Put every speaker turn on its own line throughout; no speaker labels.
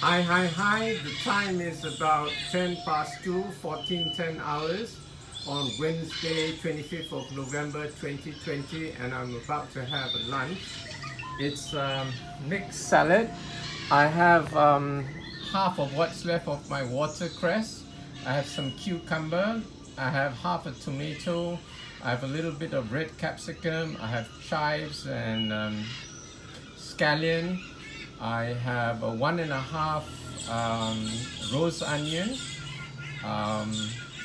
Hi. The time is about 10 past 2, 14:10 hours on Wednesday, 25th of November 2020, and I'm about to have a lunch. It's mixed salad. I have half of what's left of my watercress. I have some cucumber. I have half a tomato. I have a little bit of red capsicum. I have chives and scallion. I have a 1.5 rose onion.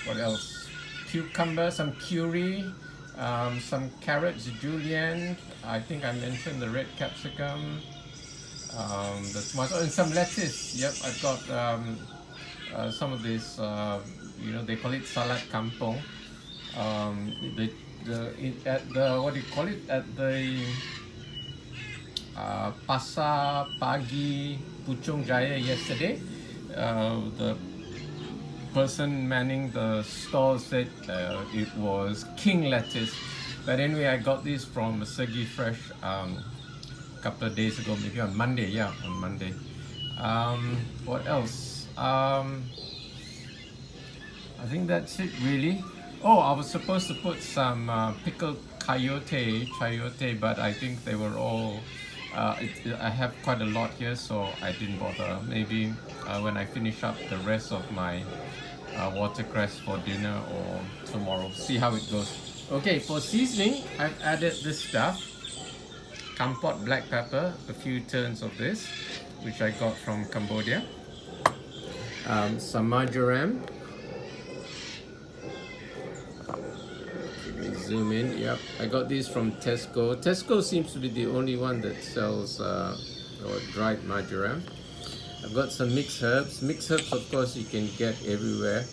What else? Cucumber, some Kyuri, some carrots, julienne. I think I mentioned the red capsicum, the tomato, and some lettuce. Yep, I've got some of this. They call it salad kampong. At the what do you call it, at the Pasar Pagi Puchong Jaya yesterday. The person manning the stall said it was king lettuce. But anyway, I got this from Segi Fresh a couple of days ago, maybe on Monday. Yeah, on Monday. What else? I think that's it really. Oh, I was supposed to put some pickled chayote, but I think they were all. I have quite a lot here, so I didn't bother. Maybe when I finish up the rest of my watercress for dinner or tomorrow. See how it goes. Okay, for seasoning, I've added this stuff. Kampot black pepper, a few turns of this, which I got from Cambodia. Some marjoram. Zoom in. Yep, I got these from Tesco. Tesco seems to be the only one that sells dried marjoram. I've got some mixed herbs. Mixed herbs, of course, you can get everywhere.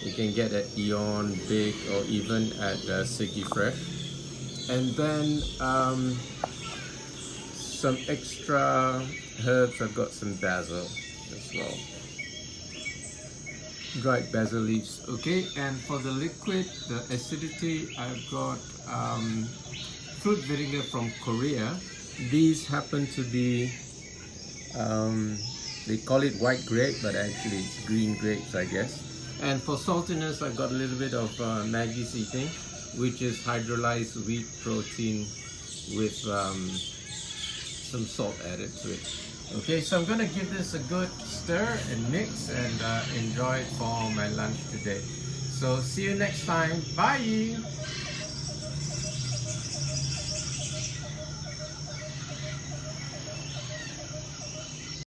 You can get at Eon, Big, or even at Segi Fresh. And then some extra herbs. I've got some basil as well. Dried basil leaves. Okay, and for the liquid, the acidity, I've got fruit vinegar from Korea. These happen to be they call it white grape, but actually it's green grapes, I guess. And for saltiness, I've got a little bit of Maggi Seasoning, which is hydrolyzed wheat protein with some salt added to it. Okay, so I'm gonna give this a good stir and mix and enjoy it for my lunch today. So see you next time. Bye!